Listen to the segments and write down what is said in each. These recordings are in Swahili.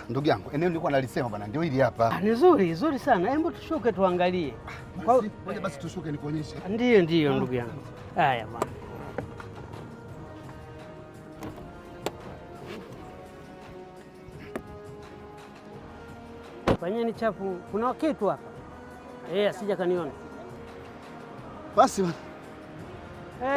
ndugu yangu, eneo nilikuwa nalisema bwana ndio hili hapa. Ni nzuri sana. Hebu tushuke tuangalie. Ngoja basi tushuke nikuonyeshe. Ndiyo ndugu yangu. Haya bwana. Fanyeni chapu. Kuna kitu hapa. Asija kaniona. Basi bwana.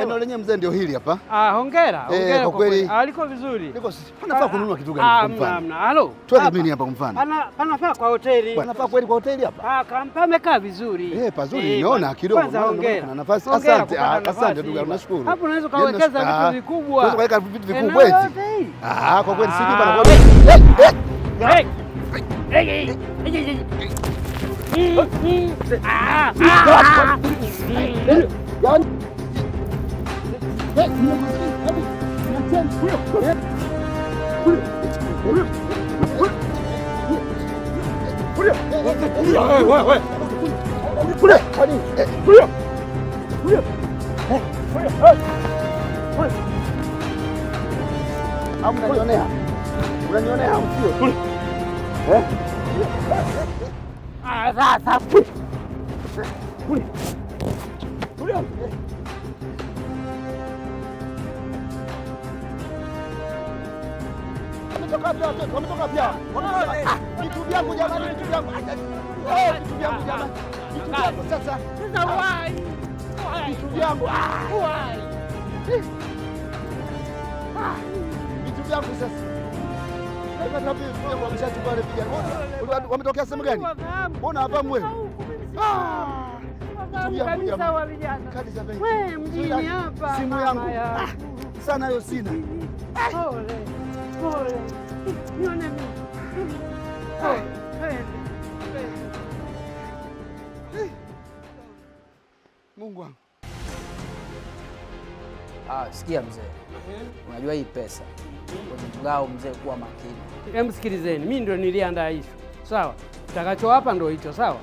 Eneo lenyewe mzee ndio hili hapa. Hongera kwa kweli. Liko vizuri. Panafaa kununua kitu gani kwa mfano? Hamna. Halo. Twende mimi hapa kwa mfano. Panafaa kwa hoteli. Panafaa kweli kwa hoteli hapa? Pamekaa vizuri. Pazuri niona kidogo. Kuna nafasi. Asante ndugu yangu, nashukuru. Hapo unaweza kawekeza vitu vikubwa. Unaweza kaweka vitu vikubwa hivi. Kwa kweli sijui bwana. Unanionea sio? Sasa. Wametoka pia. Vitu vyangu jamani, vitu vyangu. Sasa. Vitu vyangu. Vitu vyangu sasa. Wametokea sehemu gani? Mbona hapa mwe? Mjini hapa. Simu yangu. Sana hiyo sina. Pole. Nione mimi. Mungu wangu. Sikia mzee. Unajua hii pesa. Kwenye mgao mzee, kuwa makini. Hebu sikilizeni, mimi ndio niliandaa hicho. Sawa? Utakacho hapa ndio hicho, sawa?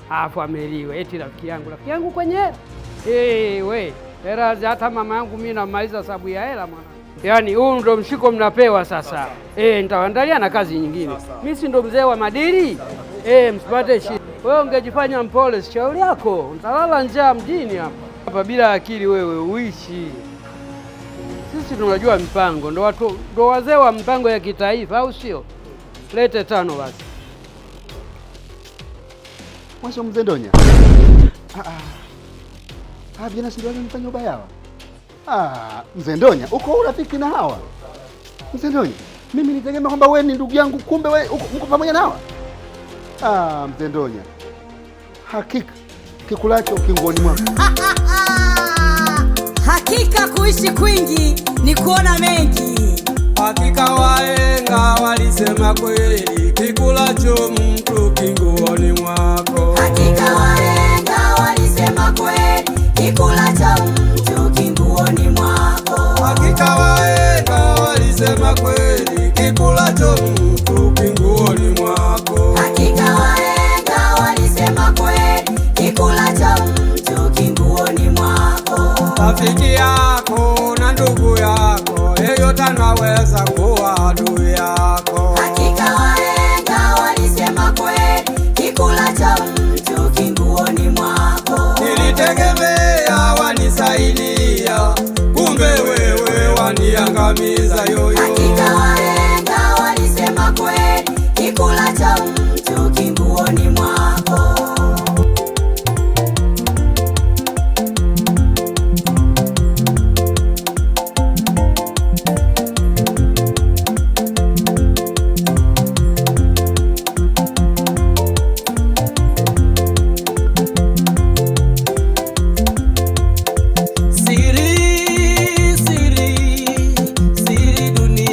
Afu ameliwe eti rafiki yangu kwenye hela hata mama yangu mimi namaliza sababu ya hela mwana. Yaani huu ndo mshiko mnapewa sasa. Nitawaandalia na kazi nyingine. Mimi si ndo mzee wa madili? Msipate shida. Wewe ungejifanya mpole, shauri yako. Utalala njaa mjini hapa bila akili wewe uishi. Sisi tunajua mipango, ndo wazee wa mipango ya kitaifa, au sio? Lete 5 basi. Mwisho mzee Ndonya. Vijana si ndio wanafanya ubaya hawa? Mzee Ndonya, uko urafiki na hawa? Mzee Ndonya, mimi nitegemea kwamba wewe ni ndugu yangu, kumbe wewe uko pamoja na hawa? Mzee Ndonya. Hakika kikulacho kingoni mwako. Hakika kuishi kwingi ni kuona mengi. Hakika wahenga walisema kweli, kikulacho mtu kingoni mwako. Hakika wahenga walisema kweli, kikulacho mtu kingoni mwako. Hakika wahenga walisema kweli, kikulacho mtu kingoni mwako. Hakika wahenga walisema kweli, kikulacho mtu kingoni mwako. Rafiki yako na ndugu yako, yeyote anaweza kuwa adui yako. Hakika wahenga walisema kweli, kikulacho mtu kingoni mwako. Nilitegemea wanisaidia, kumbe wewe waniangamiza yoyo. Hakika wahenga walisema kweli, kikulacho mtu kingoni mwako. Siri dunia.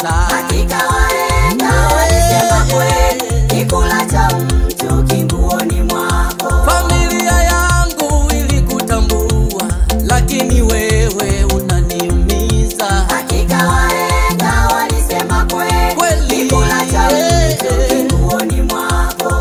pesa. Hakika wahenga walisema kweli, kikulacho mtu kinguoni mwako. Familia yangu ilikutambua, lakini wewe unaniumiza. Hakika wahenga walisema kweli, kikulacho mtu kinguoni mwako.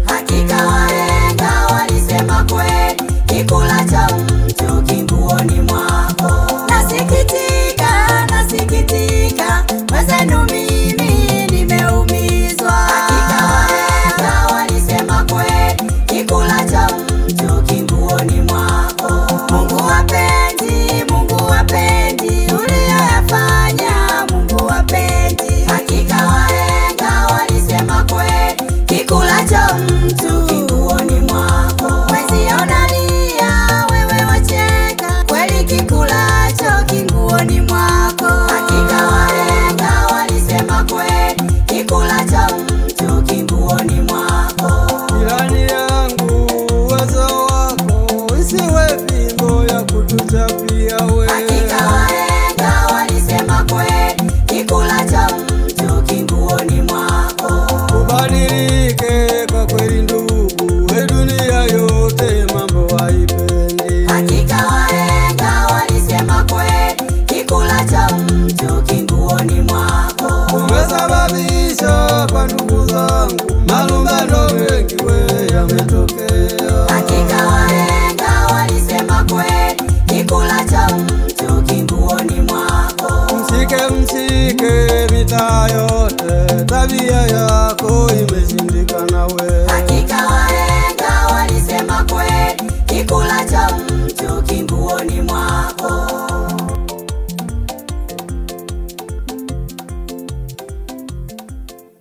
Hakika wahenga walisema kweli, kikulacho mtu kinguoni mwako. Nasikitika, nasikitika, mwenzenu mimi nimeumizwa. Hakika wahenga walisema kweli, kikulacho mtu kinguoni mwako. Mungu hapendi, Mungu hapendi uliyoyafanya, Mungu hapendi. Hakika wahenga walisema kweli, kikulacho mtu kinguoni mwako. Mwenzio unalia, wewe wacheka, kweli kikulacho kinguoni mwako. Hakika wahenga walisema kweli, kikulacho mtu kinguoni mwako. Jirani yangu, uwezo wako isiwe fimbo ya kutuchapia we. Hakika wahenga walisema kweli, kikulacho mtu kinguoni mwako. Ubadilike kwa kweli ndugu, we dunia yote mambo haipendi. Hakika wahenga walisema kweli, kikulacho mtu kinguoni mwako. Umesababisha kwa ndugu zangu malumbano mengi we yametokea. Hakika wahenga walisema kweli, kikulacho mtu kinguoni mwako. Mshike mshike mitaa yote, tabia